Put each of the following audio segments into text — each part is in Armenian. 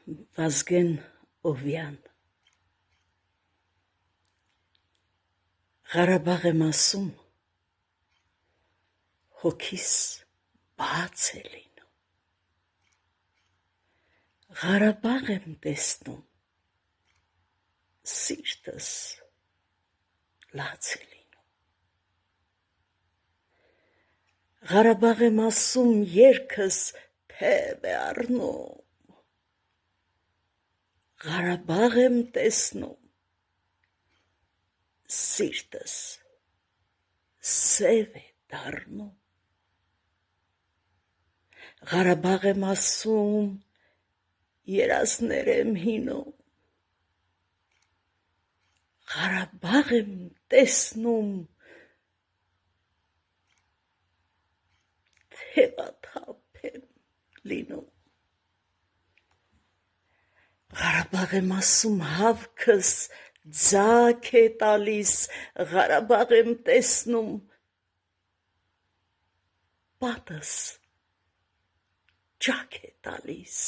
Վազգեն Օվյան Ղարաբաղ եմ ասում, հոգիս բաց է լինում, Ղարաբաղ եմ տեսնում, սիրտս լաց է լինում, Ղարաբաղ եմ ասում, երգս թև է առնում, Ղարաբաղ եմ տեսնում, սիրտս սև է դառնում, Ղարաբաղ եմ ասում, երազներ եմ հինում, Ղարաբաղ եմ տեսնում, թևաթափ եմ լինում, Ղարաբաղ եմ ասում, հավքս ձագ է տալիս, Ղարաբաղ եմ տեսնում, պատս ջաք է տալիս,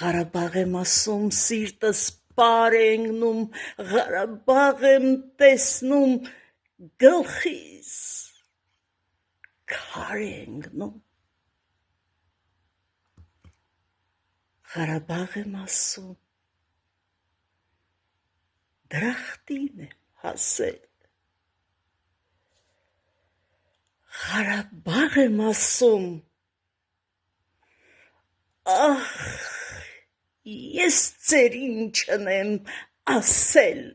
Ղարաբաղ եմ ասում, սիրտս պար է ընկնում, Ղարաբաղ եմ տեսնում, գլխիս քար է ընկնում, Ղարաբաղ եմ ասում, դրախտին եմ հասել, Ղարաբաղ եմ ասում, ախ, ես ձեր ինչն եմ ասել,